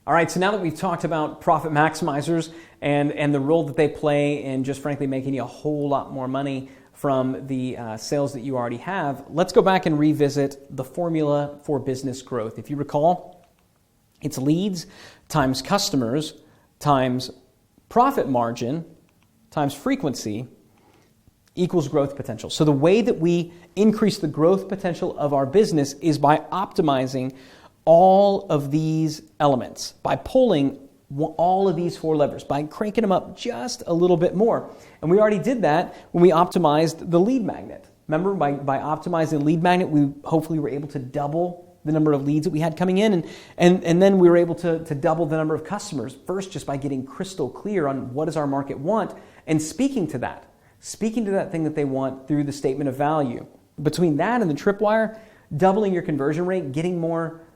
All right, so now that we've talked about profit maximizers and the role that they play in just frankly making you a whole lot more money from the sales that you already have, let's go back and revisit the formula for business growth. If you recall, it's leads times customers times profit margin times frequency equals growth potential. So the way that we increase the growth potential of our business is by optimizing all of these elements, by pulling all of these four levers, by cranking them up just a little bit more. And we already did that when we optimized the lead magnet. Remember, by optimizing the lead magnet, we hopefully were able to double the number of leads that we had coming in, and then we were able to double the number of customers, first just by getting crystal clear on what does our market want, and speaking to that thing that they want through the statement of value. Between that and the tripwire, doubling your conversion rate, getting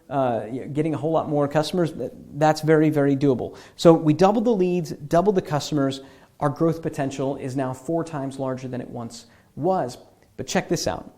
a whole lot more customers, that's very, very doable. So we doubled the leads, doubled the customers. Our growth potential is now 4 times larger than it once was. But check this out.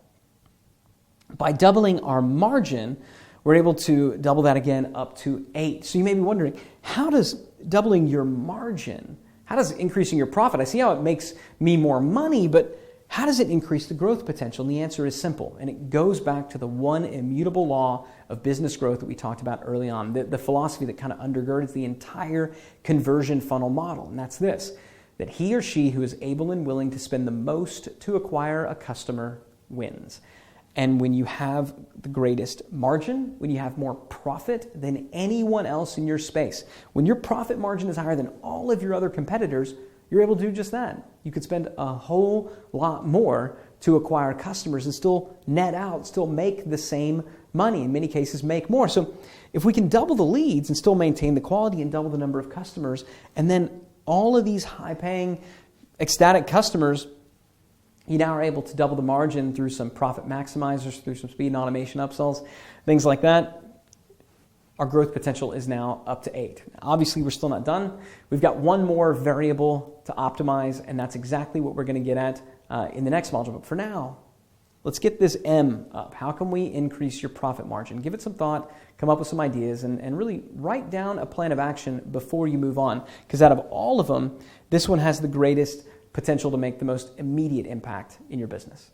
By doubling our margin, we're able to double that again up to 8. So you may be wondering, how does doubling your margin, how does increasing your profit, I see how it makes me more money, but how does it increase the growth potential? And the answer is simple, and it goes back to the one immutable law of business growth that we talked about early on, the philosophy that kind of undergirds the entire conversion funnel model, and that's this, that he or she who is able and willing to spend the most to acquire a customer wins. And when you have the greatest margin, when you have more profit than anyone else in your space, when your profit margin is higher than all of your other competitors, you're able to do just that. You could spend a whole lot more to acquire customers and still net out, still make the same money, in many cases make more. So if we can double the leads and still maintain the quality and double the number of customers, and then all of these high-paying, ecstatic customers, you now are able to double the margin through some profit maximizers, through some speed and automation upsells, things like that. Our growth potential is now up to 8. Obviously, we're still not done. We've got one more variable to optimize, and that's exactly what we're going to get at in the next module. But for now, let's get this M up. How can we increase your profit margin? Give it some thought, come up with some ideas, and really write down a plan of action before you move on. Because out of all of them, this one has the greatest potential to make the most immediate impact in your business.